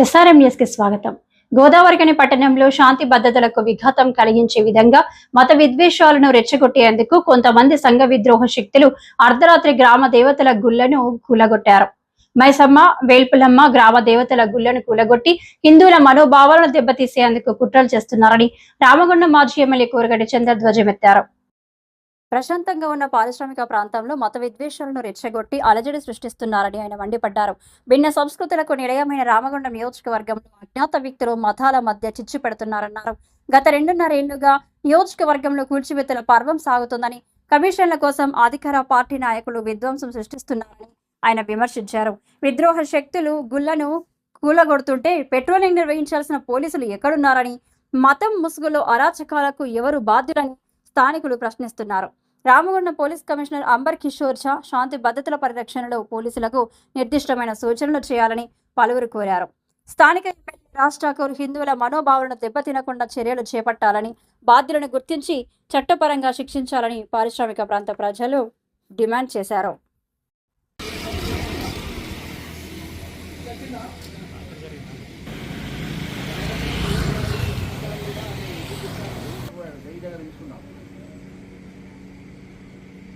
SRM news కి స్వాగతం. గోదావరికని పట్టణంలో శాంతి భద్రతలకు విఘాతం కలిగించే విధంగా మత విద్వేషాలను రెచ్చగొట్టేందుకు కొంతమంది సంఘ విద్రోహ శక్తులు అర్ధరాత్రి గ్రామ దేవతల గుళ్లను కూలగొట్టారు. మైసమ్మ, వేల్పులమ్మ గ్రామ దేవతల గుళ్లను కూలగొట్టి హిందువుల మనోభావాలను దెబ్బతీసేందుకు కుట్రలు చేస్తున్నారని రామగుండం మాజీ ఎమ్మెల్యే కోరగడ్డి చంద్ర ధ్వజమెత్తారు. ప్రశాంతంగా ఉన్న పారిశ్రామిక ప్రాంతంలో మత విద్వేషాలను రెచ్చగొట్టి అలజడి సృష్టిస్తున్నారని ఆయన మండిపడ్డారు. భిన్న సంస్కృతులకు నిలయమైన రామగుండం నియోజకవర్గంలో అజ్ఞాత వ్యక్తులు మతాల మధ్య చిచ్చు పెడుతున్నారన్నారు. గత 2.5 ఏళ్లుగా నియోజకవర్గంలో కూల్చివేతల పర్వం సాగుతుందని, కమిషన్ల కోసం అధికార పార్టీ నాయకులు విధ్వంసం సృష్టిస్తున్నారని ఆయన విమర్శించారు. విద్రోహ శక్తులు గుళ్లను కూలగొడుతుంటే పెట్రోలింగ్ నిర్వహించాల్సిన పోలీసులు ఎక్కడున్నారని, మతం ముసుగులో అరాచకాలకు ఎవరు బాధ్యులని స్థానికులు ప్రశ్నిస్తున్నారు. రామగుండం పోలీస్ కమిషనర్ అంబర్ కిషోర్ ఝా శాంతి భద్రతల పరిరక్షణలో పోలీసులకు నిర్దిష్టమైన సూచనలు చేయాలని పలువురు కోరారు. స్థానిక ఎమ్మెల్యే రాజ్ ఠాకూర్ హిందువుల మనోభావాలను దెబ్బతినకుండా చర్యలు చేపట్టాలని, బాధ్యులను గుర్తించి చట్టపరంగా శిక్షించాలని పారిశ్రామిక ప్రాంత ప్రజలు డిమాండ్ చేశారు.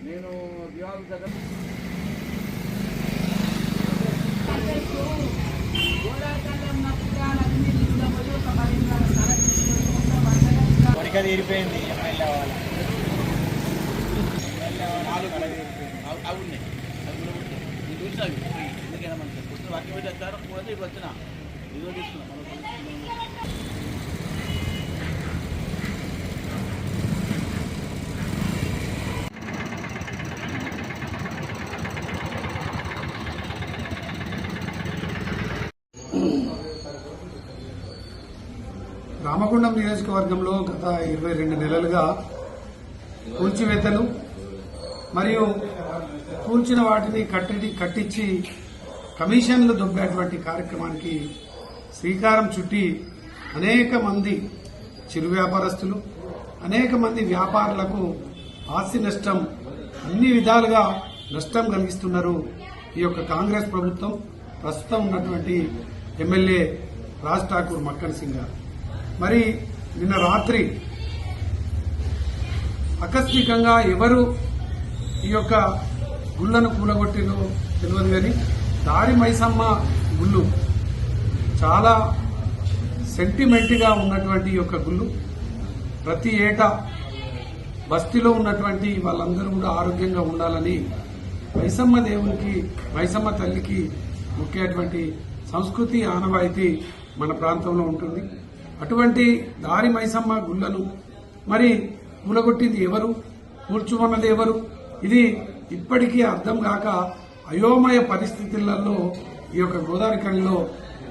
నేను దివాళి దగ్గర తీరిపోయింది. అవున్నాయి చూసినా ఎందుకైనా మనకి పుస్తకం వాక్యం పెట్టేస్తారు కూడా ఇప్పుడు వచ్చిన ఇదో తీసుకున్నాం. రామగుండం నియోజకవర్గంలో గత 22 నెలలుగా కూల్చివేతలు మరియు కూల్చిన వాటిని కట్టించి కమిషన్లు దొబ్బేటువంటి కార్యక్రమానికి శ్రీకారం చుట్టి అనేక మంది చిరు వ్యాపారస్తులు, అనేక మంది వ్యాపారులకు ఆస్తి నష్టం, అన్ని విధాలుగా నష్టం కలిగిస్తున్నారు ఈ యొక్క కాంగ్రెస్ ప్రభుత్వం, ప్రస్తుతం ఉన్నటువంటి ఎమ్మెల్యే రాజ్ ఠాకూర్ మక్కన్ సింగ్ గారు. మరి నిన్న రాత్రి ఆకస్మికంగా ఎవరు ఈ యొక్క గుళ్లను కూలగొట్టినో తెలియదు కానీ దారి మైసమ్మ గుళ్ళు చాలా సెంటిమెంట్గా ఉన్నటువంటి ఈ యొక్క గుళ్ళు ప్రతి ఏటా బస్తీలో ఉన్నటువంటి వాళ్ళందరూ కూడా ఆరోగ్యంగా ఉండాలని మైసమ్మ దేవునికి, మైసమ్మ తల్లికి ముఖ్యటువంటి సంస్కృతి ఆనవాయితీ మన ప్రాంతంలో ఉంటుంది. అటువంటి దారి మైసమ్మ గుళ్లను మరి కూలగొట్టింది ఎవరు, కూల్చుమన్నది ఎవరు, ఇది ఇప్పటికీ అర్థం కాక అయోమయ పరిస్థితులలో ఈ యొక్క గోదావరి కనిలో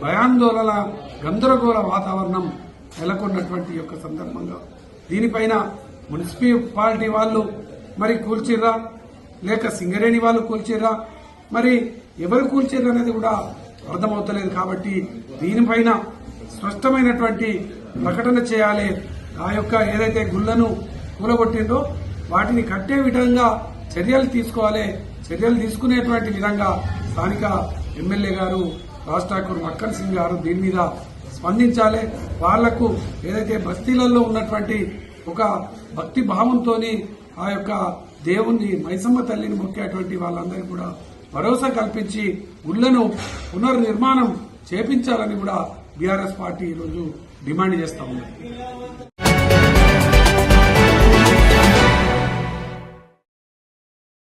భయాందోళన, గందరగోళ వాతావరణం నెలకొన్నటువంటి యొక్క సందర్భంగా దీనిపైన మున్సిపాలిటీ వాళ్ళు మరి కూల్చిర్రా లేక సింగరేణి వాళ్ళు కూల్చిర్రా, మరి ఎవరు కూల్చిర్రా అనేది కూడా అర్థమవుతలేదు. కాబట్టి దీనిపైన స్పష్టమైనటువంటి ప్రకటన చేయాలి. ఆ యొక్క ఏదైతే గుళ్లను కూలగొట్టిందో వాటిని కట్టే విధంగా చర్యలు తీసుకోవాలి. చర్యలు తీసుకునేటువంటి విధంగా స్థానిక ఎమ్మెల్యే గారు రాజ్ ఠాకూర్ మక్కన్ సింగ్ గారు దీని మీద స్పందించాలి. వాళ్లకు ఏదైతే బస్తీలలో ఉన్నటువంటి ఒక భక్తి భావంతో ఆ యొక్క దేవుణ్ణి, మైసమ్మ తల్లిని మొక్కేటువంటి వాళ్ళందరికీ కూడా భరోసా కల్పించి గుళ్లను పునర్నిర్మాణం చేపించాలని కూడా బీఆర్ఎస్ పార్టీ ఈరోజు డిమాండ్ చేస్తా ఉంది.